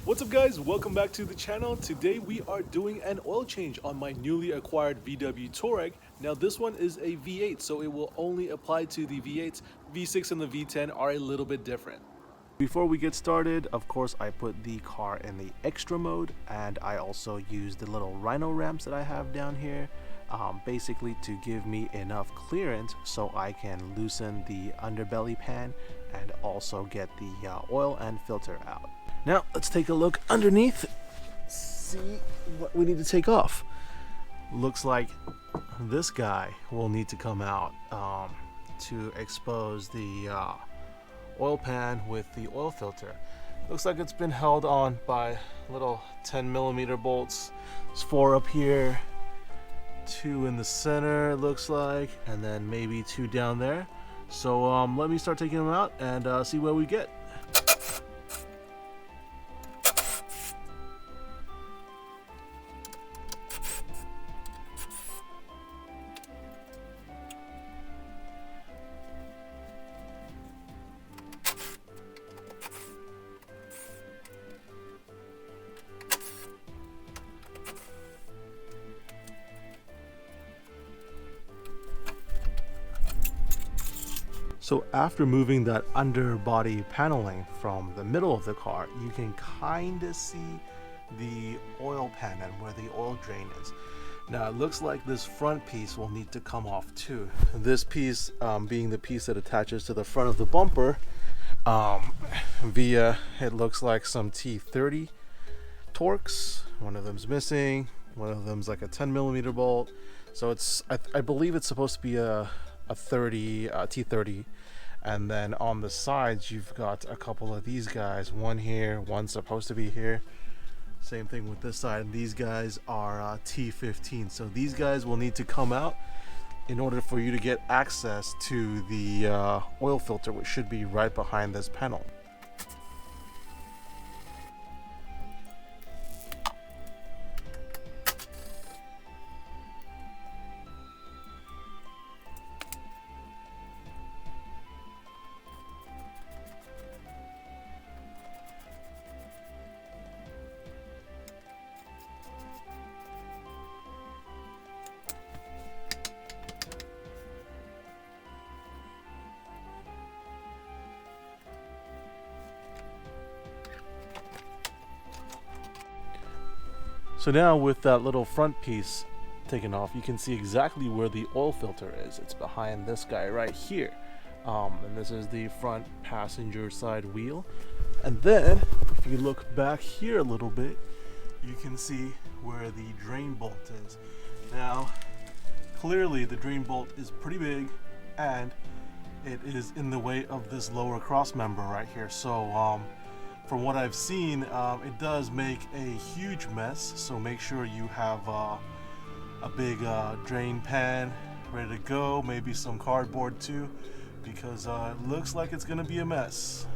What's up guys, welcome back to the channel. Today we are doing an oil change on my newly acquired VW Touareg. Now this one is a V8, so it will only apply to the V8s. V6 and the V10 are a little bit different. Before we get started, of course I put the car in the extra mode, and I also use the little rhino ramps that I have down here, basically to give me enough clearance so I can loosen the underbelly pan and also get the oil and filter out. Now let's take a look underneath, see what we need to take off. Looks like this guy will need to come out to expose the oil pan with the oil filter. Looks like it's been held on by little 10mm bolts. There's 4 up here, 2 in the center it looks like, and then maybe 2 down there. So let me start taking them out and see where we get. So after moving that underbody paneling from the middle of the car, you can kind of see the oil pan and where the oil drain is. Now it looks like this front piece will need to come off too. This piece being the piece that attaches to the front of the bumper via, it looks like some T30 Torx. One of them's missing, one of them's like a 10mm bolt. So it's, I believe it's supposed to be a T30, and then on the sides you've got a couple of these guys, one here, one supposed to be here. Same thing with this side, and these guys are T15. So these guys will need to come out in order for you to get access to the oil filter, which should be right behind this panel. So now with that little front piece taken off, you can see exactly where the oil filter is. It's behind this guy right here. And this is the front passenger side wheel. And then if you look back here a little bit, you can see where the drain bolt is. Now, clearly the drain bolt is pretty big and it is in the way of this lower cross member right here. So from what I've seen, it does make a huge mess, so make sure you have a big drain pan ready to go, maybe some cardboard too, because it looks like it's gonna be a mess.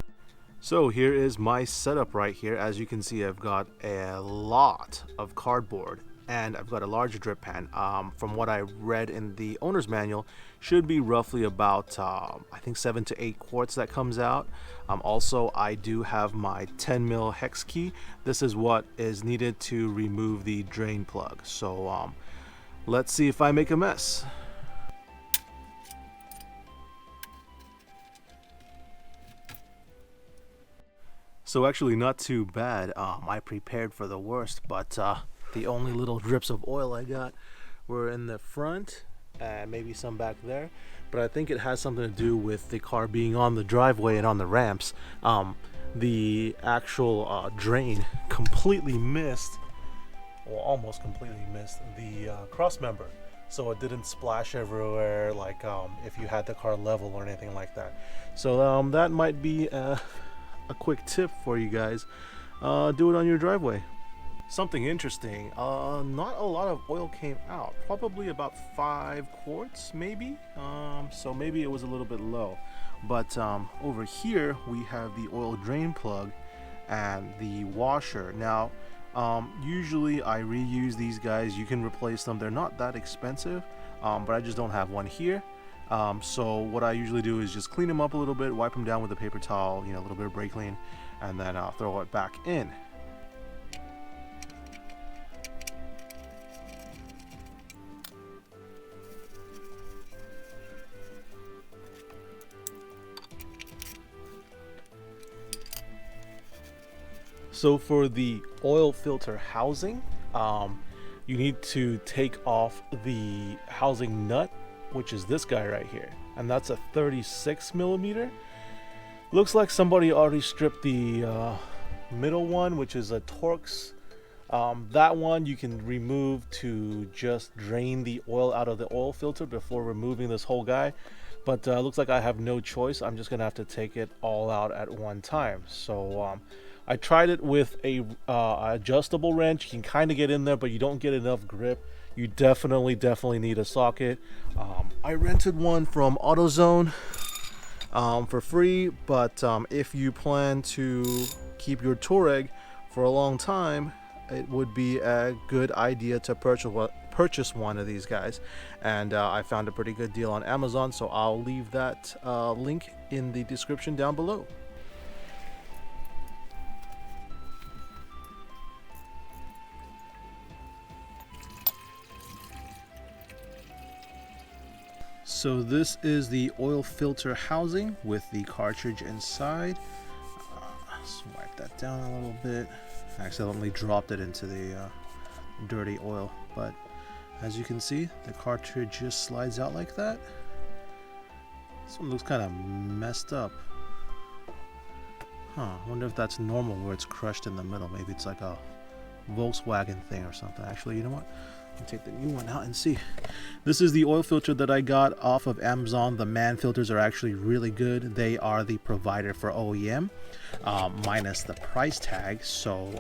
So here is my setup right here. As you can see, I've got a lot of cardboard and I've got a larger drip pan. From what I read in the owner's manual, should be roughly about I think 7 to 8 quarts that comes out. Also, I do have my 10mm hex key. This is what is needed to remove the drain plug. So let's see if I make a mess. So actually not too bad. I prepared for the worst, but the only little drips of oil I got were in the front and maybe some back there, but I think it has something to do with the car being on the driveway and on the ramps. The actual drain completely missed, or almost completely missed, the cross member, so it didn't splash everywhere like if you had the car level or anything like that. So that might be a quick tip for you guys. Do it on your driveway. Something interesting, not a lot of oil came out, probably about 5 quarts maybe, so maybe it was a little bit low. But over here we have the oil drain plug and the washer. Now usually I reuse these guys. You can replace them, they're not that expensive, but I just don't have one here. So what I usually do is just clean them up a little bit, wipe them down with a paper towel, a little bit of brake clean, and then throw it back in. So for the oil filter housing, you need to take off the housing nut, which is this guy right here, and that's a 36 millimeter. Looks like somebody already stripped the middle one, which is a Torx. That one you can remove to just drain the oil out of the oil filter before removing this whole guy. But looks like I have no choice. I'm just gonna have to take it all out at one time. So I tried it with a adjustable wrench. You can kind of get in there, but you don't get enough grip. You definitely need a socket. I rented one from AutoZone for free, but if you plan to keep your Touareg for a long time, it would be a good idea to purchase one of these guys. And I found a pretty good deal on Amazon, so I'll leave that link in the description down below. So this is the oil filter housing with the cartridge inside. Swipe that down a little bit. I accidentally dropped it into the dirty oil, but as you can see, the cartridge just slides out like that. This one looks kind of messed up. I wonder if that's normal where it's crushed in the middle. Maybe it's like a Volkswagen thing or something. Actually, you know what? I'll take the new one out and see. This is the oil filter that I got off of Amazon. The man filters are actually really good. They are the provider for OEM, minus the price tag. So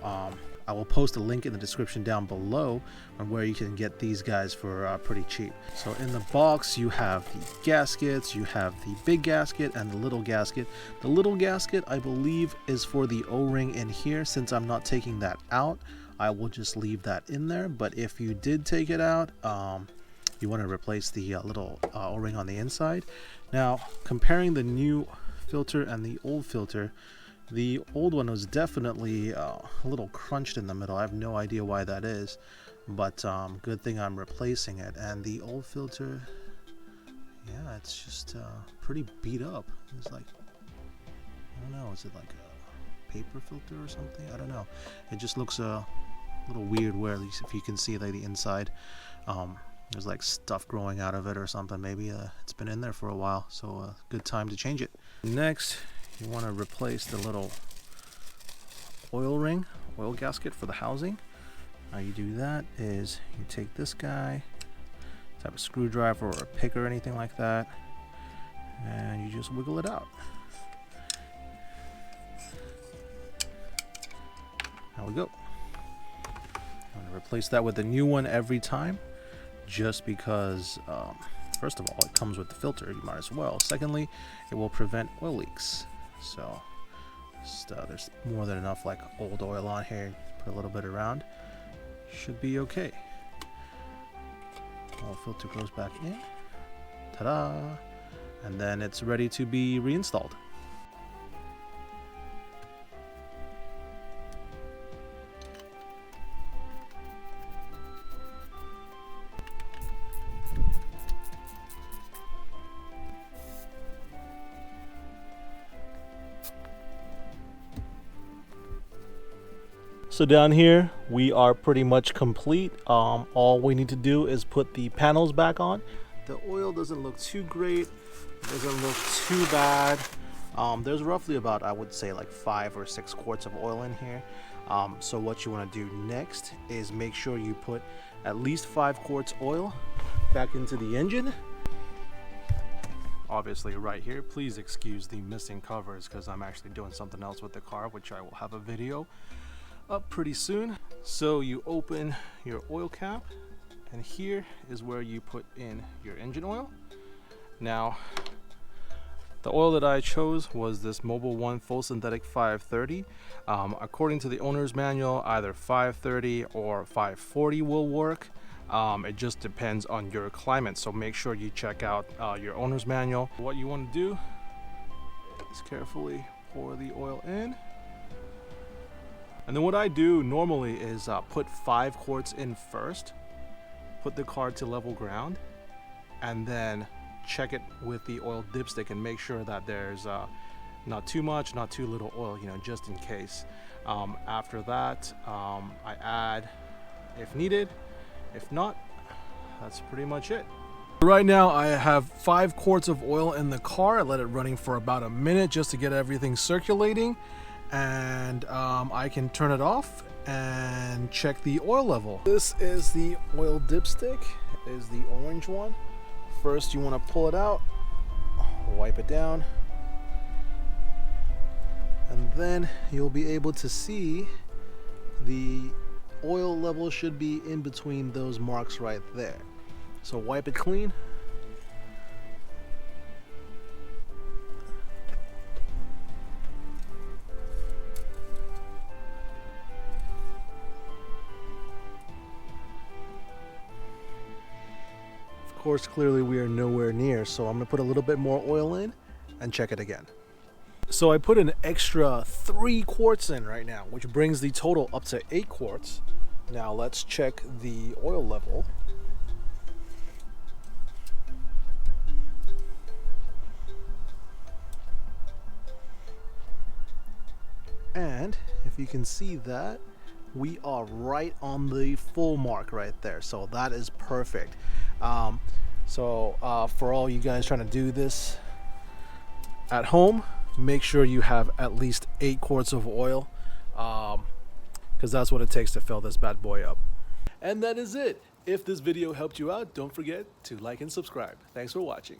I will post a link in the description down below on where you can get these guys for pretty cheap. So in the box you have the gaskets, you have the big gasket and the little gasket. The little gasket I believe is for the O-ring in here. Since I'm not taking that out, I will just leave that in there. But if you did take it out, you want to replace the little O-ring on the inside. Now, comparing the new filter and the old filter, the old one was definitely a little crunched in the middle. I have no idea why that is, but good thing I'm replacing it. And the old filter, yeah, it's just pretty beat up. It's like, I don't know, is it like a paper filter or something? I don't know. It just looks a little weird where, at least if you can see like the inside, there's like stuff growing out of it or something. Maybe it's been in there for a while, so good time to change it. Next, you want to replace the little oil gasket for the housing. How you do that is you take this guy, type of screwdriver or a pick or anything like that, and you just wiggle it out. There we go. I'm going to replace that with a new one every time, just because first of all, it comes with the filter, you might as well. Secondly, it will prevent oil leaks. So just, there's more than enough like old oil on here. Put a little bit around, should be okay. Oil filter goes back in, ta-da, and then it's ready to be reinstalled. So down here we are pretty much complete. All we need to do is put the panels back on. The oil doesn't look too great, doesn't look too bad. There's roughly about, I would say, like 5 or 6 quarts of oil in here. So what you want to do next is make sure you put at least 5 quarts oil back into the engine. Obviously right here, please excuse the missing covers because I'm actually doing something else with the car, which I will have a video up pretty soon. So you open your oil cap, and here is where you put in your engine oil. Now, the oil that I chose was this Mobil 1 Full Synthetic 530. According to the owner's manual, either 530 or 540 will work. It just depends on your climate, so make sure you check out your owner's manual. What you want to do is carefully pour the oil in. And then what I do normally is put 5 quarts in first, put the car to level ground, and then check it with the oil dipstick and make sure that there's Not too much, not too little oil, you know, just in case. After that, I add if needed. If not, that's pretty much it. Right now I have 5 quarts of oil in the car. I let it running for about a minute just to get everything circulating, and I can turn it off and check the oil level. This is the oil dipstick. It is the orange one. First you want to pull it out, wipe it down, and then you'll be able to see the oil level should be in between those marks right there. So wipe it clean. Of course, clearly we are nowhere near, so I'm gonna put a little bit more oil in and check it again. So I put an extra 3 quarts in right now, which brings the total up to 8 quarts. Now let's check the oil level. And if you can see that, we are right on the full mark right there. So that is perfect. For all you guys trying to do this at home, make sure you have at least 8 quarts of oil, because that's what it takes to fill this bad boy up. And that is it. If this video helped you out, don't forget to like and subscribe. Thanks for watching.